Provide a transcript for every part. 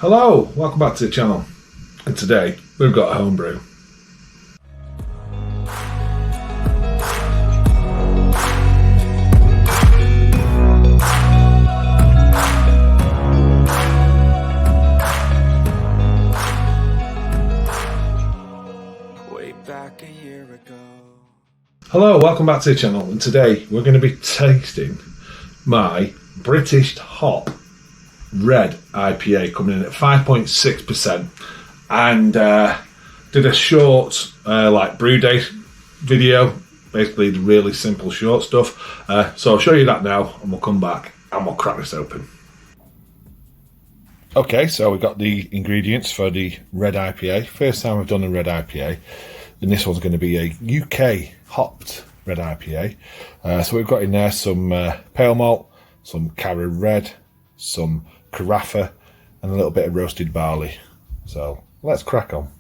Hello, welcome back to the channel, and today we've got a homebrew. Way back a year ago. Hello, welcome back to the channel, and today we're going to be tasting my British Hop Red IPA coming in at 5.6%, and did a short brew day video, basically the really simple short stuff. So I'll show you that now, and we'll come back and we'll crack this open. Okay, so we've got the ingredients for the Red IPA. First time we've done a Red IPA, and this one's going to be a UK hopped Red IPA. So we've got in there some Pale Malt, some CaraRed, some Carafa, and a little bit of roasted barley. So let's crack on.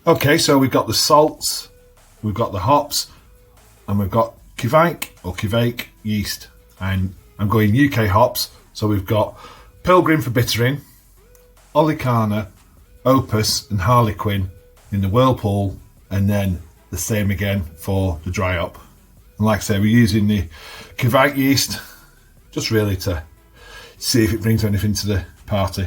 Okay, so we've got the salts, we've got the hops, and we've got Kveik yeast, and I'm going UK hops. So we've got Pilgrim for bittering, Olicana, Opus and Harlequin in the Whirlpool, and then the same again for the dry hop. And like I say, we're using the Kveik yeast just really to see if it brings anything to the party.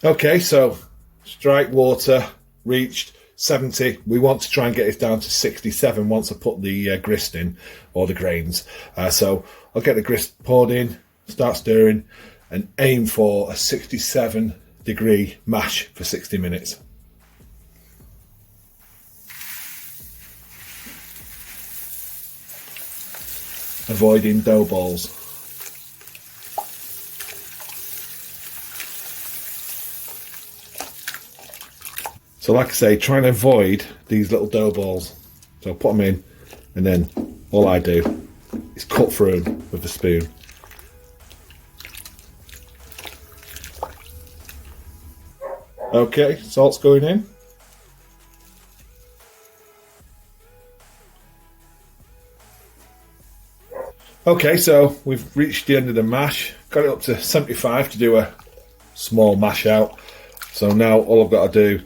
Okay, so strike water reached 70. We want to try and get it down to 67 once I put the grist in, or the grains. So I'll get the grist poured in, start stirring, and aim for a 67-degree mash for 60 minutes. Avoiding dough balls. So like I say, try and avoid these little dough balls. So I'll put them in, and then all I do is cut through them with the spoon. Okay, salt's going in. Okay, so we've reached the end of the mash. Got it up to 75 to do a small mash out. So now all I've got to do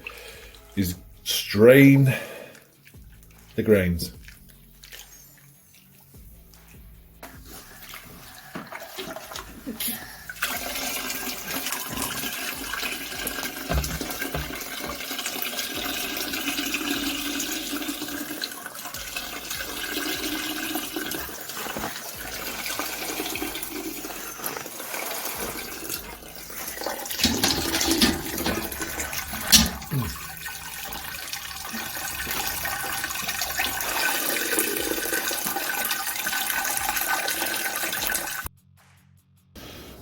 is strain the grains.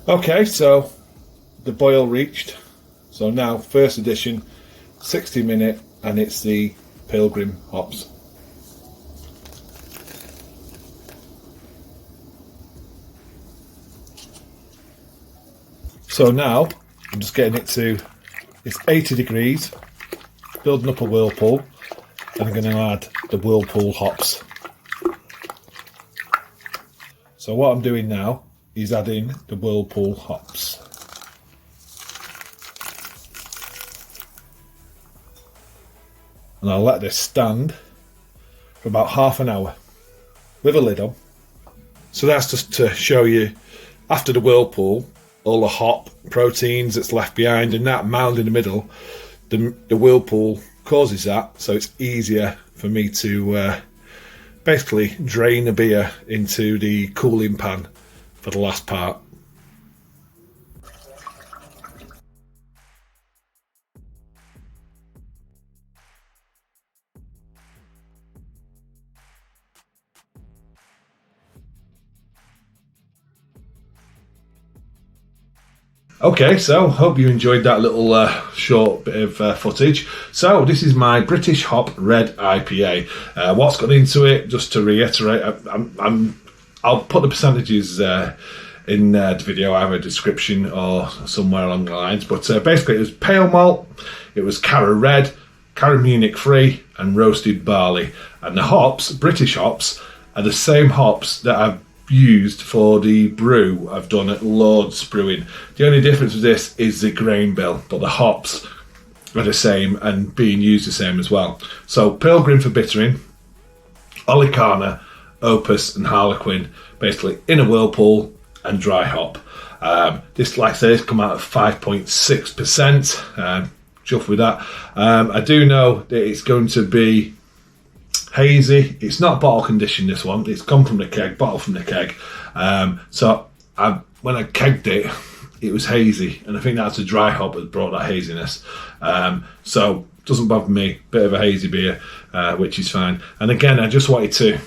Okay, so the boil reached. So now, first edition, 60-minute, and it's the Pilgrim hops. So now, I'm just getting it to, it's 80 degrees, building up a whirlpool, and I'm going to add the Whirlpool hops. So what I'm doing now is adding the Whirlpool hops. And I'll let this stand for about half an hour with a lid on. So that's just to show you, after the Whirlpool, all the hop proteins that's left behind, and that mound in the middle, the Whirlpool causes that, so it's easier for me to basically drain the beer into the cooling pan for the last part. Okay, so hope you enjoyed that little short bit of footage. So this is my British Hop Red IPA. What's got into it, just to reiterate, I'll put the percentages in the video, either a description or somewhere along the lines. But basically it was Pale Malt, it was CaraRed, CaraMunich free, and Roasted Barley. And the hops, British hops, are the same hops that I've used for the brew I've done at Lord's Brewing. The only difference with this is the grain bill, but the hops are the same and being used the same as well. So Pilgrim for bittering, Olicana, Opus and Harlequin, basically in a Whirlpool and dry hop. This, like I say, has come out at 5.6%. Chuffed with that. I do know that it's going to be hazy. It's not bottle conditioned, this one. It's come from the keg, bottle from the keg. So when I kegged it, it was hazy, and I think that's a dry hop that brought that haziness. So doesn't bother me. Bit of a hazy beer, which is fine. And again, I just want to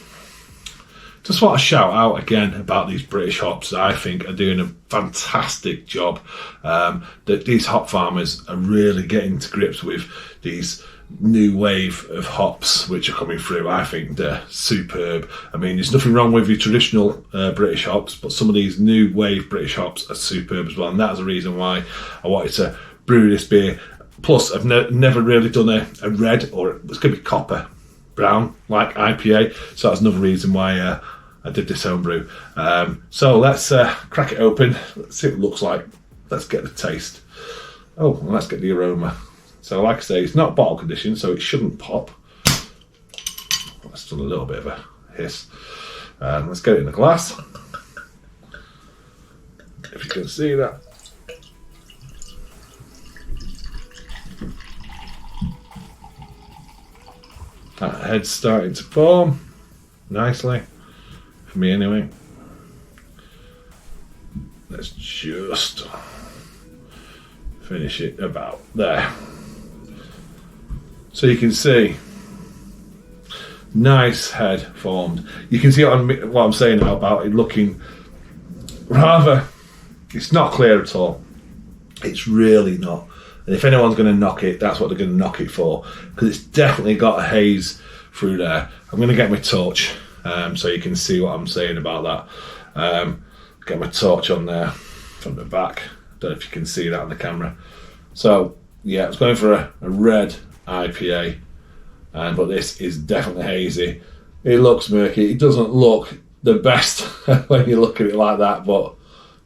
shout out again about these British hops that I think are doing a fantastic job. That these hop farmers are really getting to grips with these new wave of hops which are coming through. I think they're superb. I mean, there's nothing wrong with your traditional British hops, but some of these new wave British hops are superb as well, and that's the reason why I wanted to brew this beer. Plus, I've never really done a red, or it's going to be copper brown like IPA, so that's another reason why I did this homebrew. So let's crack it open. Let's see what it looks like. Let's get the taste. Oh, and let's get the aroma. So like I say, it's not bottle conditioned, so it shouldn't pop. That's done a little bit of a hiss. Let's get it in the glass. If you can see that. That head's starting to form nicely. For me anyway. Let's just finish it about there. So you can see, nice head formed. You can see what I'm saying now about it looking rather, it's not clear at all. It's really not. And if anyone's going to knock it, that's what they're going to knock it for, because it's definitely got a haze through there. I'm going to get my torch so you can see what I'm saying about that. Get my torch on there from the back. Don't know if you can see that on the camera. So yeah, it's going for a red IPA, but this is definitely hazy. It looks murky. It doesn't look the best when you look at it like that, but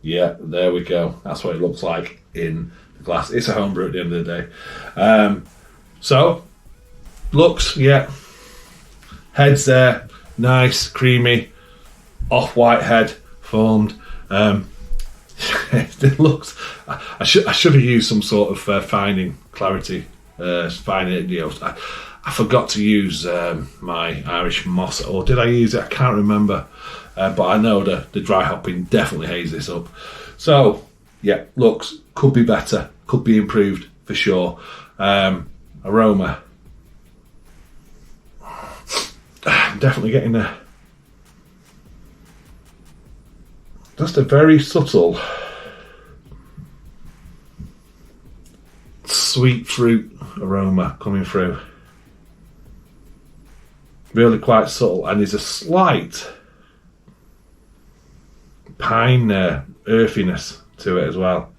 yeah, there we go. That's what it looks like in the glass. It's a homebrew at the end of the day. So looks, yeah, head's there, nice, creamy, off-white head formed. It looks. I should have used some sort of finding clarity. Finding, you know, I forgot to use my Irish moss, or did I use it? I can't remember. But I know the dry hopping definitely hazes this up. So yeah, looks, could be better, could be improved for sure. Aroma, definitely getting a just a very subtle sweet fruit aroma coming through. Really quite subtle, and there's a slight pine earthiness to it as well.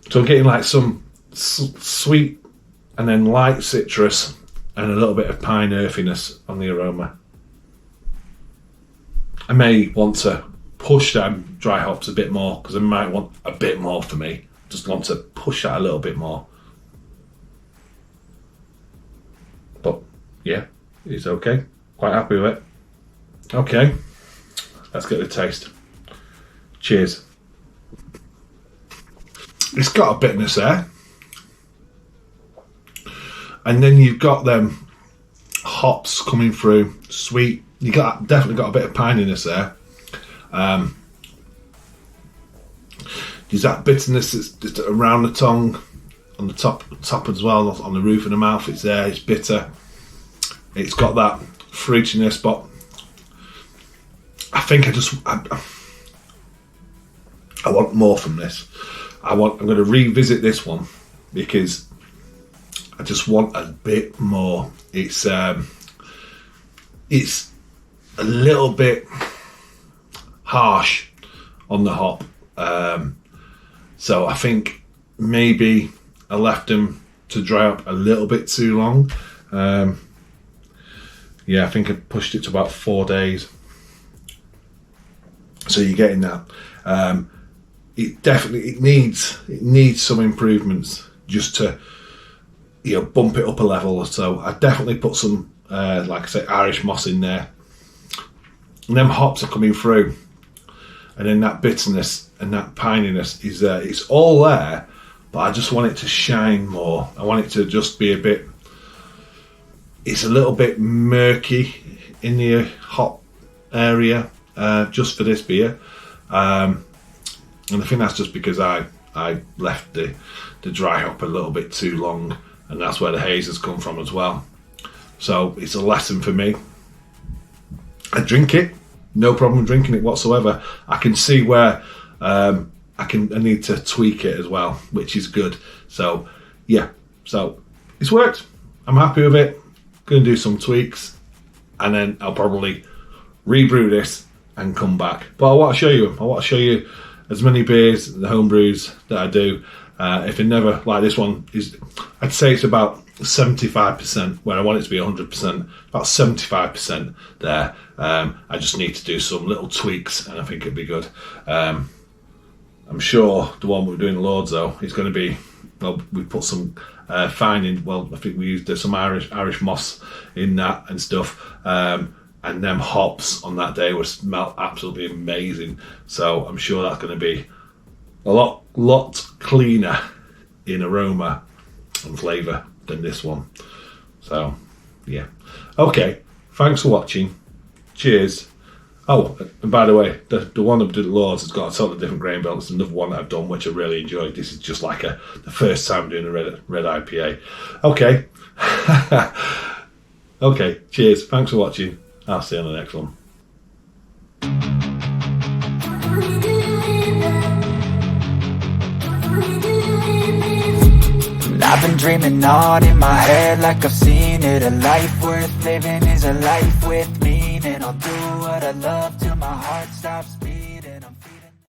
So I'm getting like some sweet and then light citrus and a little bit of pine earthiness on the aroma. I may want to push them dry hops a bit more, because I might want a bit more for me. Just want to push that a little bit more. But yeah, it's okay. Quite happy with it. Okay, let's get the taste. Cheers. It's got a bitterness there. And then you've got them hops coming through, sweet. You definitely got a bit of pininess there. There's that bitterness that's just around the tongue, on the top as well, on the roof of the mouth. It's there. It's bitter. It's got that fruitiness, but I think I want more from this. I'm going to revisit this one because I just want a bit more. It's a little bit harsh on the hop. So I think maybe I left them to dry up a little bit too long. Yeah, I think I pushed it to about 4 days. So you're getting that. It needs some improvements just to, you know, bump it up a level or so. I definitely put some, like I say, Irish moss in there. And them hops are coming through. And then that bitterness and that pininess is there. It's all there, but I just want it to shine more. I want it to just be a bit, it's a little bit murky in the hop area, just for this beer. And I think that's just because I left the dry hop a little bit too long, and that's where the haze has come from as well. So it's a lesson for me. I drink it, no problem drinking it whatsoever. I can see where I need to tweak it as well, which is good. So yeah, so it's worked. I'm happy with it. Going to do some tweaks, and then I'll probably rebrew this and come back. But I want to show you them. I want to show you as many beers, the home brews that I do. If it never, like this one is, I'd say it's about 75%, where I want it to be 100%, about 75% there. I just need to do some little tweaks, and I think it'd be good. I'm sure the one we're doing loads though is going to be, well, we put some fine in, well, I think we used some Irish moss in that and stuff. And them hops on that day would smell absolutely amazing. So I'm sure that's going to be a lot cleaner in aroma and flavour than this one. So yeah. Okay, thanks for watching. Cheers. Oh, and by the way, the one that did Lords has got a totally different grain bill. It's another one that I've done which I really enjoyed. This is just like the first time doing a red IPA. Okay. Okay, cheers. Thanks for watching. I'll see you on the next one. I've been dreaming on in my head like I've seen it. A life worth living is a life with meaning. I'll do what I love to